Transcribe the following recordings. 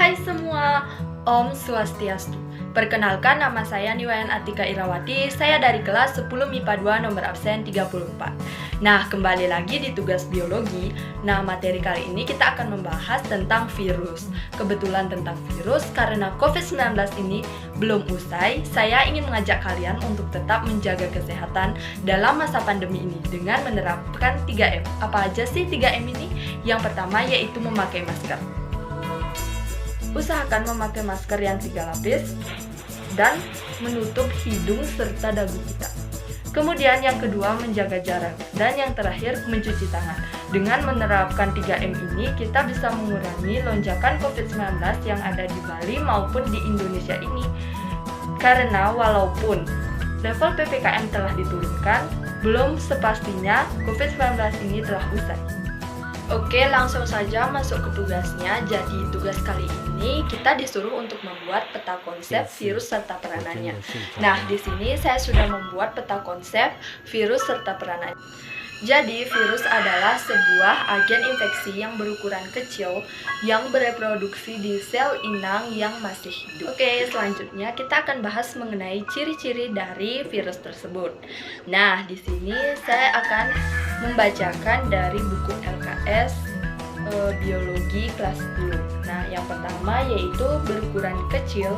Hai semua, Om Swastiastu. Perkenalkan, nama saya Niwayan Atika Irawati. Saya dari kelas 10 MIPA 2 nomor absen 34. Nah, kembali lagi di tugas biologi. Nah, materi kali ini kita akan membahas tentang virus. Kebetulan tentang virus, karena COVID-19 ini belum usai, saya ingin mengajak kalian untuk tetap menjaga kesehatan dalam masa pandemi ini dengan menerapkan 3M. Apa aja sih 3M ini? Yang pertama yaitu memakai masker. Usahakan memakai masker yang 3 lapis dan menutup hidung serta dagu kita. Kemudian yang kedua, menjaga jarak. Dan yang terakhir, mencuci tangan. Dengan menerapkan 3M ini, kita bisa mengurangi lonjakan COVID-19 yang ada di Bali maupun di Indonesia ini. Karena walaupun level PPKM telah diturunkan, belum sepastinya COVID-19 ini telah usai. Oke, langsung saja masuk ke tugasnya. Jadi tugas kali ini kita disuruh untuk membuat peta konsep virus serta peranannya. Nah, di sini saya sudah membuat peta konsep virus serta peranannya. Jadi, virus adalah sebuah agen infeksi yang berukuran kecil yang bereproduksi di sel inang yang masih hidup. Oke, selanjutnya kita akan bahas mengenai ciri-ciri dari virus tersebut. Nah, di sini saya akan membacakan dari buku LKS Biologi kelas 10. Nah, yang pertama yaitu berukuran kecil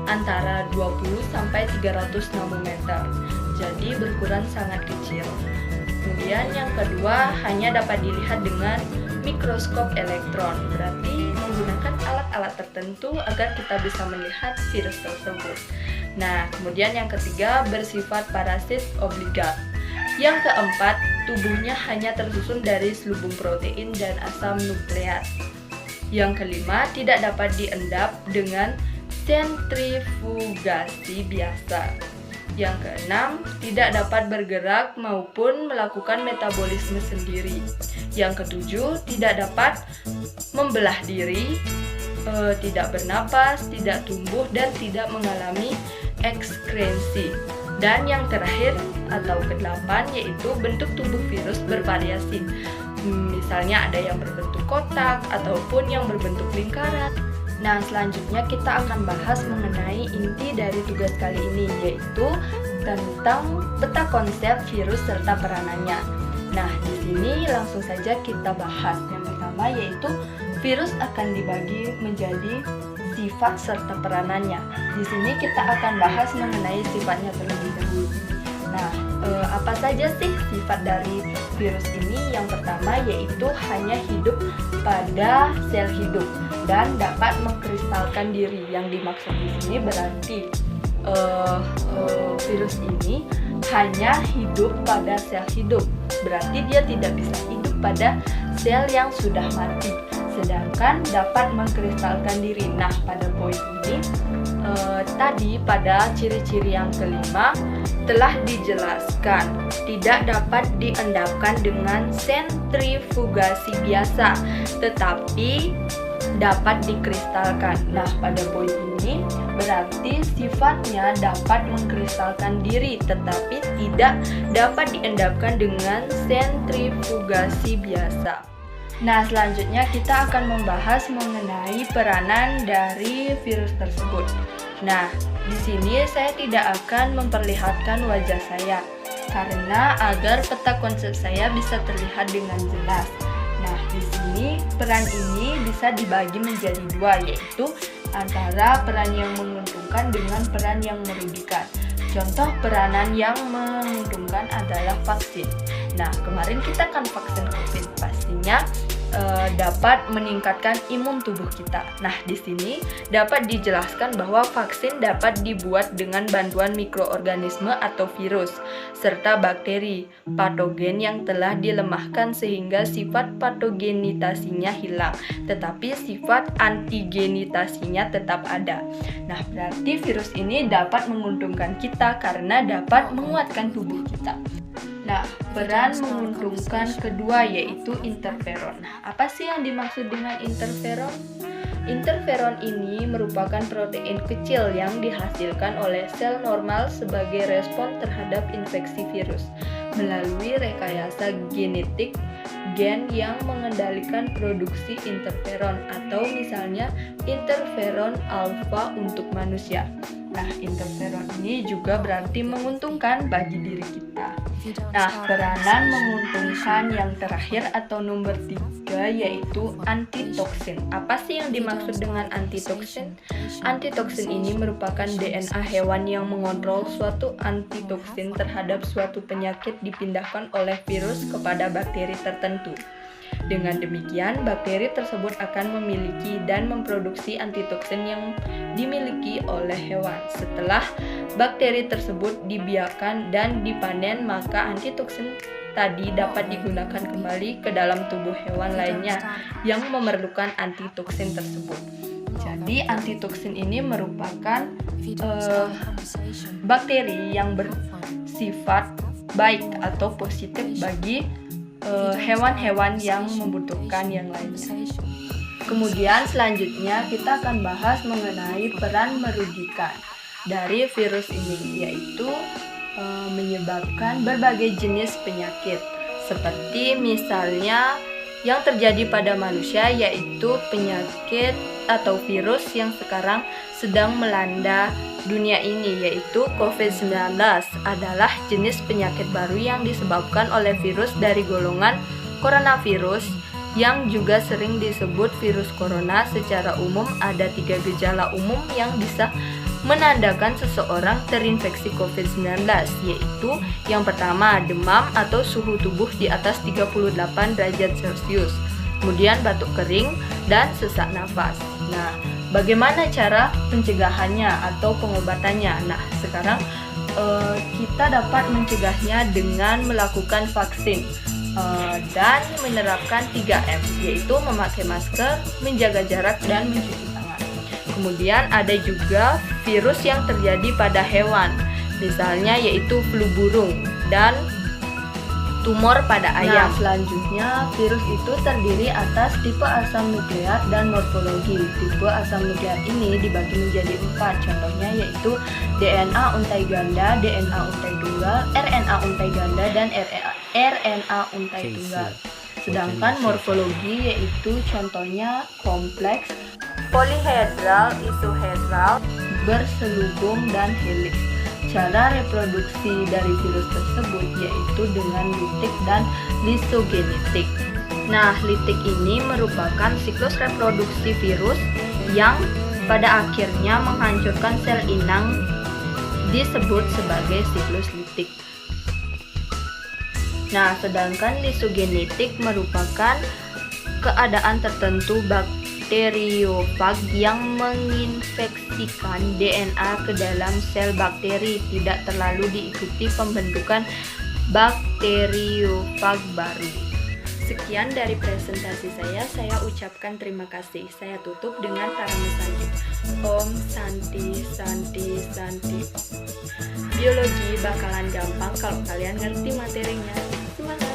antara 20 sampai 300 nanometer. Jadi berukuran sangat kecil. Kemudian yang kedua hanya dapat dilihat dengan mikroskop elektron, berarti menggunakan alat-alat tertentu agar kita bisa melihat virus tersebut. Nah, kemudian yang ketiga bersifat parasit obligat. Yang keempat, tubuhnya hanya tersusun dari selubung protein dan asam nukleat. Yang kelima, tidak dapat diendap dengan sentrifugasi biasa. Yang keenam, tidak dapat bergerak maupun melakukan metabolisme sendiri. Yang ketujuh, tidak dapat membelah diri, tidak bernapas, tidak tumbuh, dan tidak mengalami ekskresi. Dan yang terakhir atau kedelapan yaitu bentuk tubuh virus bervariasi. Misalnya ada yang berbentuk kotak ataupun yang berbentuk lingkaran. Nah, selanjutnya kita akan bahas mengenai inti dari tugas kali ini, yaitu tentang peta konsep virus serta peranannya. Nah, di sini langsung saja kita bahas. Yang pertama yaitu virus akan dibagi menjadi sifat serta peranannya. Di sini kita akan bahas mengenai sifatnya terlebih dahulu. Nah, apa saja sih sifat dari virus ini? Yang pertama yaitu hanya hidup pada sel hidup dan dapat mengkristalkan diri. Yang dimaksud di sini berarti virus ini hanya hidup pada sel hidup. Berarti dia tidak bisa hidup pada sel yang sudah mati. Sedangkan dapat mengkristalkan diri. Nah, pada poin ini tadi pada ciri-ciri yang kelima telah dijelaskan tidak dapat diendapkan dengan sentrifugasi biasa, tetapi dapat dikristalkan. Nah, pada poin ini berarti sifatnya dapat mengkristalkan diri, tetapi tidak dapat diendapkan dengan sentrifugasi biasa. Nah, selanjutnya kita akan membahas mengenai peranan dari virus tersebut. Nah, di sini saya tidak akan memperlihatkan wajah saya karena agar peta konsep saya bisa terlihat dengan jelas. Nah, di sini peran ini bisa dibagi menjadi dua, yaitu antara peran yang menguntungkan dengan peran yang merugikan. Contoh peranan yang menguntungkan adalah vaksin. Nah, kemarin kita kan vaksin COVID, pastinya dapat meningkatkan imun tubuh kita. Nah, di sini dapat dijelaskan bahwa vaksin dapat dibuat dengan bantuan mikroorganisme atau virus serta bakteri patogen yang telah dilemahkan sehingga sifat patogenitasinya hilang, tetapi sifat antigenitasinya tetap ada. Nah, berarti virus ini dapat menguntungkan kita karena dapat menguatkan tubuh kita. Nah, peran menguntungkan kedua yaitu interferon. Nah, apa sih yang dimaksud dengan interferon? Interferon ini merupakan protein kecil yang dihasilkan oleh sel normal sebagai respon terhadap infeksi virus melalui rekayasa genetik gen yang mengendalikan produksi interferon atau misalnya interferon alfa untuk manusia. Nah, interferon ini juga berarti menguntungkan bagi diri kita. Nah, peranan menguntungkan yang terakhir atau nomor 3 yaitu antitoksin. Apa sih yang dimaksud dengan antitoksin? Antitoksin ini merupakan DNA hewan yang mengontrol suatu antitoksin terhadap suatu penyakit dipindahkan oleh virus kepada bakteri tertentu. Dengan demikian, bakteri tersebut akan memiliki dan memproduksi antitoksin yang dimiliki oleh hewan. Setelah bakteri tersebut dibiarkan dan dipanen, maka antitoksin tadi dapat digunakan kembali ke dalam tubuh hewan lainnya yang memerlukan antitoksin tersebut. Jadi, antitoksin ini merupakan bakteri yang bersifat baik atau positif bagi hewan-hewan yang membutuhkan yang lainnya. Kemudian selanjutnya kita akan bahas mengenai peran merugikan dari virus ini, yaitu menyebabkan berbagai jenis penyakit, seperti misalnya yang terjadi pada manusia, yaitu penyakit atau virus yang sekarang sedang melanda dunia ini, yaitu COVID-19 adalah jenis penyakit baru yang disebabkan oleh virus dari golongan coronavirus yang juga sering disebut virus corona. Secara umum ada 3 gejala umum yang bisa menandakan seseorang terinfeksi COVID-19, yaitu yang pertama demam atau suhu tubuh di atas 38 derajat Celcius, kemudian batuk kering dan sesak nafas. Nah, bagaimana cara pencegahannya atau pengobatannya? Nah, sekarang kita dapat mencegahnya dengan melakukan vaksin dan menerapkan 3M, yaitu memakai masker, menjaga jarak, dan mencuci tangan. Kemudian ada juga virus yang terjadi pada hewan, misalnya yaitu flu burung dan tumor pada ayam. Nah, selanjutnya virus itu terdiri atas tipe asam nukleat dan morfologi. Tipe asam nukleat ini dibagi menjadi 4, contohnya yaitu DNA untai ganda, DNA untai tunggal, RNA untai ganda, dan RNA untai tunggal. Sedangkan morfologi yaitu contohnya kompleks, polihedral, isohedral, berselubung, dan heliks. Cara reproduksi dari virus tersebut yaitu dengan litik dan lisogenetik. Nah, litik ini merupakan siklus reproduksi virus yang pada akhirnya menghancurkan sel inang, disebut sebagai siklus litik. Nah, sedangkan lisogenetik merupakan keadaan tertentu bakteriofag yang menginfeksikan DNA ke dalam sel bakteri, tidak terlalu diikuti pembentukan bakteriofag baru. Sekian dari presentasi saya ucapkan terima kasih. Saya tutup dengan Paramasanti. Om Santi Santi Santi. Biologi bakalan gampang kalau kalian ngerti materinya. Semangat!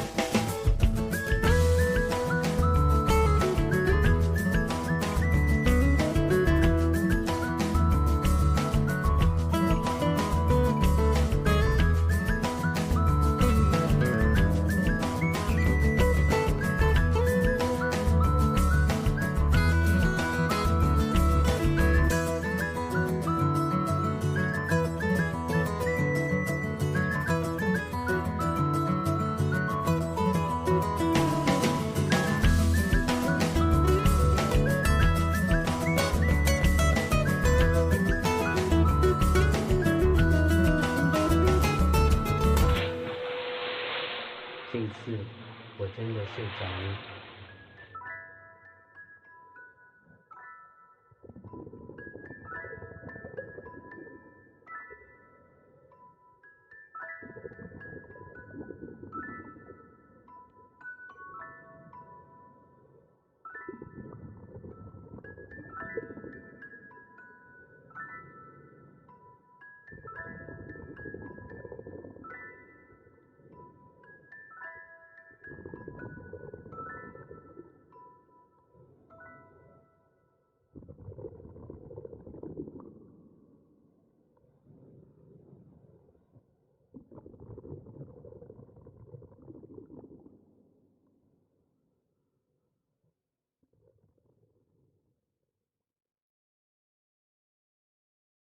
这一次我真的睡着了。